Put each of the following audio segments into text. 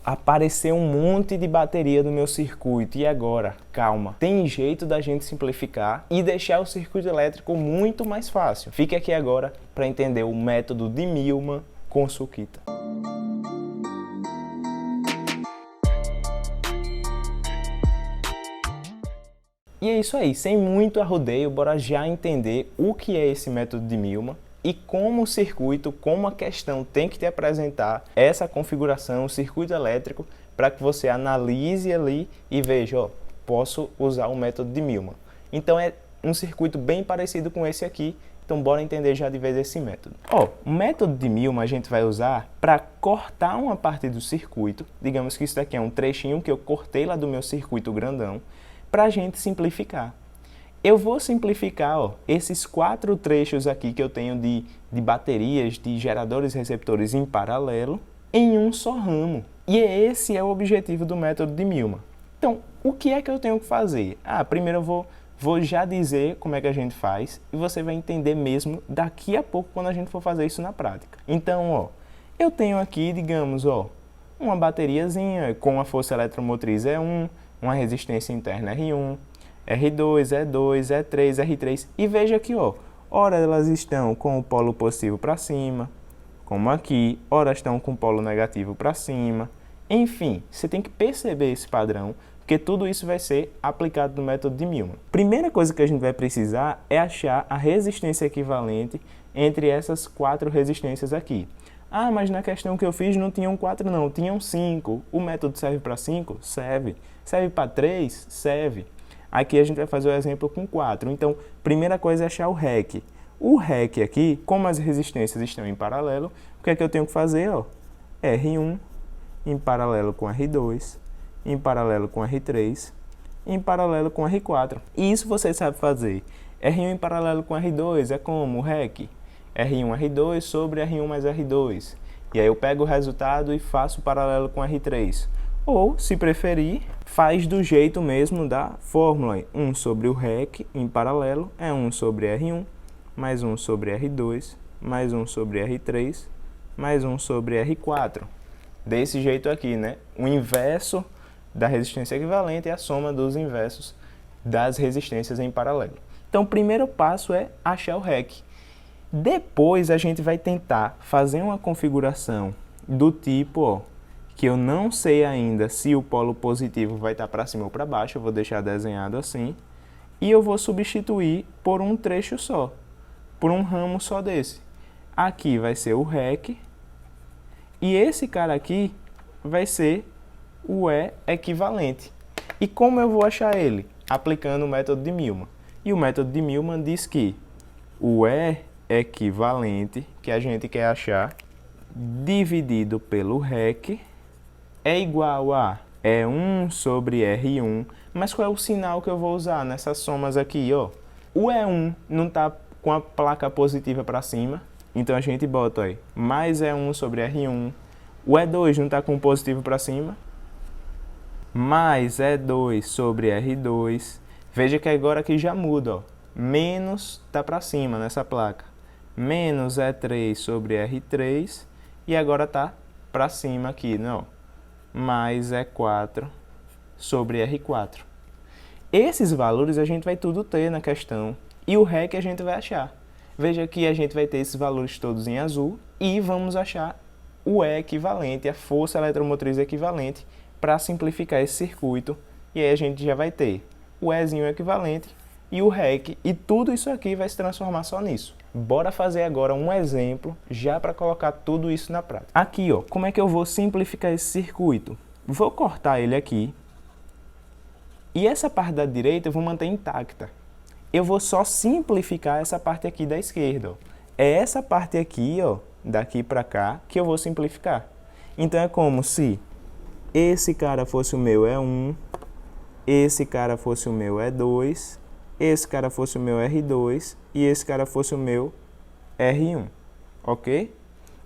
apareceu um monte de bateria no meu circuito. E agora? Calma. Tem jeito da gente simplificar e deixar o circuito elétrico muito mais fácil. Fique aqui agora para entender o método de Millman com suquita. E é isso aí, sem muito arrodeio, bora já entender o que é esse método de Millman e como o circuito, como a questão tem que te apresentar essa configuração, o circuito elétrico, para que você analise ali e veja, ó, posso usar o método de Millman. Então é um circuito bem parecido com esse aqui, então bora entender já de vez esse método. Ó, o método de Millman a gente vai usar para cortar uma parte do circuito, digamos que isso daqui é um trechinho que eu cortei lá do meu circuito grandão, para a gente simplificar. Eu vou simplificar esses 4 trechos aqui que eu tenho de baterias, de geradores e receptores em paralelo, em um só ramo. E esse é o objetivo do método de Millman. Então, o que é que eu tenho que fazer? Primeiro eu vou já dizer como é que a gente faz e você vai entender mesmo daqui a pouco quando a gente for fazer isso na prática. Então, eu tenho aqui, digamos, uma bateriazinha com a força eletromotriz E1, uma resistência interna R1, R2, E2, E3, R3. E veja aqui, ora elas estão com o polo positivo para cima, como aqui, ora estão com o polo negativo para cima. Enfim, você tem que perceber esse padrão, porque tudo isso vai ser aplicado no método de Millman. Primeira coisa que a gente vai precisar é achar a resistência equivalente entre essas 4 resistências aqui. Mas na questão que eu fiz não tinham 4 não, tinham 5. O método serve para 5? Serve. Serve para 3? Serve. Aqui a gente vai fazer o exemplo com 4. Então, primeira coisa é achar o REC. O REC aqui, como as resistências estão em paralelo, o que é que eu tenho que fazer? R1 em paralelo com R2, em paralelo com R3, em paralelo com R4. E isso você sabe fazer. R1 em paralelo com R2 é como o REC. R1, R2 sobre R1 mais R2. E aí eu pego o resultado e faço paralelo com R3. Ou, se preferir, faz do jeito mesmo da fórmula. 1 sobre o REC em paralelo é 1 sobre R1, mais 1 sobre R2, mais 1 sobre R3, mais 1 sobre R4. Desse jeito aqui, né? O inverso da resistência equivalente é a soma dos inversos das resistências em paralelo. Então, o primeiro passo é achar o REC. Depois a gente vai tentar fazer uma configuração do tipo, que eu não sei ainda se o polo positivo vai estar para cima ou para baixo, eu vou deixar desenhado assim, e eu vou substituir por um trecho só, por um ramo só desse. Aqui vai ser o REC, e esse cara aqui vai ser o E equivalente. E como eu vou achar ele? Aplicando o método de Millman. E o método de Millman diz que o E equivalente, que a gente quer achar, dividido pelo REC, é igual a E1 sobre R1. Mas qual é o sinal que eu vou usar nessas somas aqui? O E1 não está com a placa positiva para cima, então a gente bota aí, mais E1 sobre R1. O E2 não está com o positivo para cima, mais E2 sobre R2. Veja que agora aqui já muda, menos está para cima nessa placa, menos E3 sobre R3, e agora está para cima aqui, não? Mais E4 sobre R4. Esses valores a gente vai tudo ter na questão, e o REC a gente vai achar. Veja que a gente vai ter esses valores todos em azul, e vamos achar o E equivalente, a força eletromotriz equivalente, para simplificar esse circuito, e aí a gente já vai ter o Ezinho equivalente e o REC, e tudo isso aqui vai se transformar só nisso. Bora fazer agora um exemplo, já para colocar tudo isso na prática. Aqui, como é que eu vou simplificar esse circuito? Vou cortar ele aqui, e essa parte da direita eu vou manter intacta. Eu vou só simplificar essa parte aqui da esquerda. É essa parte aqui, daqui para cá, que eu vou simplificar. Então é como se esse cara fosse o meu E1, esse cara fosse o meu E2, esse cara fosse o meu R2 e esse cara fosse o meu R1, ok?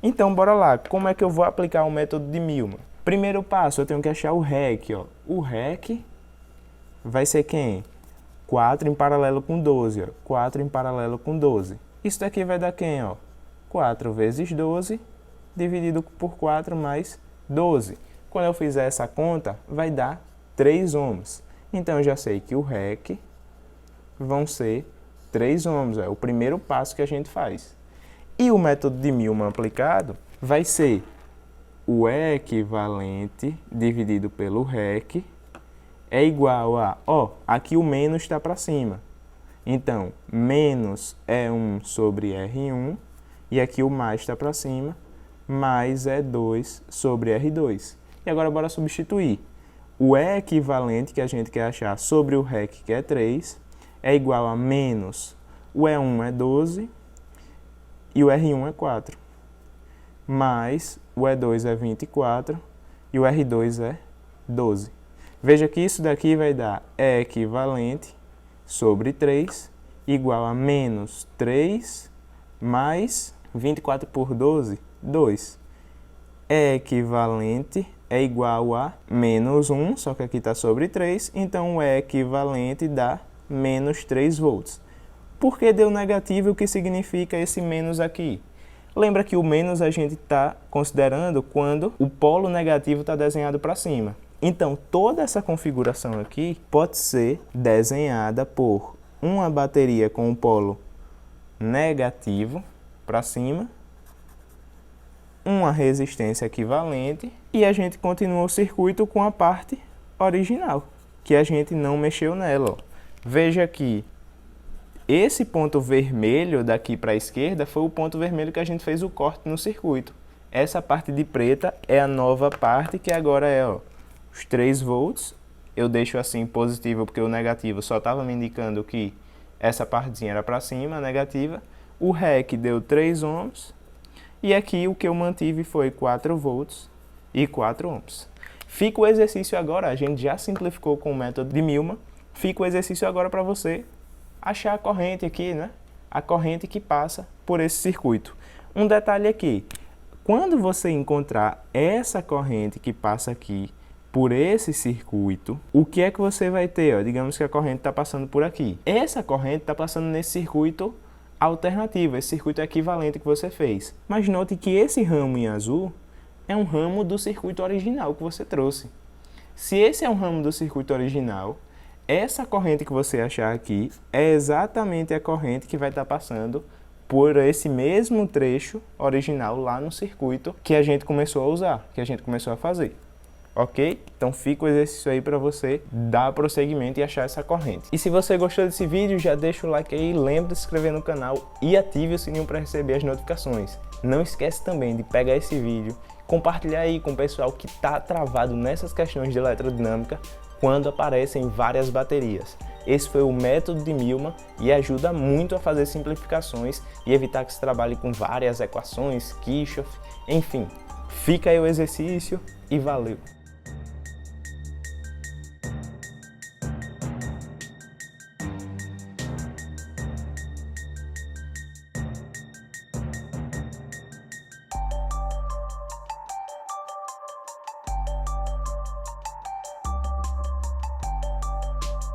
Então, bora lá. Como é que eu vou aplicar o método de Millman? Primeiro passo, eu tenho que achar o REC, O REC vai ser quem? 4 em paralelo com 12, 4 em paralelo com 12. Isso daqui vai dar quem, 4 vezes 12, dividido por 4 mais 12. Quando eu fizer essa conta, vai dar 3 ohms. Então eu já sei que o REC vão ser 3 ohms, é o primeiro passo que a gente faz. E o método de Millman aplicado vai ser o E equivalente dividido pelo REC é igual a, aqui o menos está para cima. Então, menos E1 sobre R1, e aqui o mais está para cima, mais E2 sobre R2. E agora bora substituir. O E equivalente que a gente quer achar sobre o REC, que é 3, é igual a menos o E1 é 12 e o R1 é 4, mais o E2 é 24 e o R2 é 12. Veja que isso daqui vai dar E equivalente sobre 3 igual a menos 3 mais 24 por 12, 2. E equivalente é igual a menos 1, só que aqui está sobre 3, então o E equivalente dá menos 3 volts. Por que deu negativo e o que significa esse menos aqui? Lembra que o menos a gente está considerando quando o polo negativo está desenhado para cima. Então, toda essa configuração aqui pode ser desenhada por uma bateria com o polo negativo para cima, uma resistência equivalente e a gente continua o circuito com a parte original, que a gente não mexeu nela. Veja que esse ponto vermelho daqui para a esquerda foi o ponto vermelho que a gente fez o corte no circuito. Essa parte de preta é a nova parte, que agora é os 3 volts. Eu deixo assim positivo porque o negativo só estava me indicando que essa partezinha era para cima, a negativa. O REC deu 3 ohms. E aqui o que eu mantive foi 4 volts e 4 ohms. Fica o exercício agora, a gente já simplificou com o método de Millman. Fica o exercício agora para você achar a corrente aqui, né? A corrente que passa por esse circuito. Um detalhe aqui, quando você encontrar essa corrente que passa aqui por esse circuito, o que é que você vai ter? Digamos que a corrente está passando por aqui. Essa corrente está passando nesse circuito alternativo, esse circuito equivalente que você fez. Mas note que esse ramo em azul é um ramo do circuito original que você trouxe. Se esse é um ramo do circuito original, essa corrente que você achar aqui é exatamente a corrente que vai estar passando por esse mesmo trecho original lá no circuito que a gente começou a usar, que a gente começou a fazer. Ok? Então fica o exercício aí para você dar prosseguimento e achar essa corrente. E se você gostou desse vídeo, já deixa o like aí, lembre de se inscrever no canal e ative o sininho para receber as notificações. Não esquece também de pegar esse vídeo, compartilhar aí com o pessoal que está travado nessas questões de eletrodinâmica quando aparecem várias baterias. Esse foi o método de Millman e ajuda muito a fazer simplificações e evitar que se trabalhe com várias equações, Kirchhoff, enfim. Fica aí o exercício e valeu!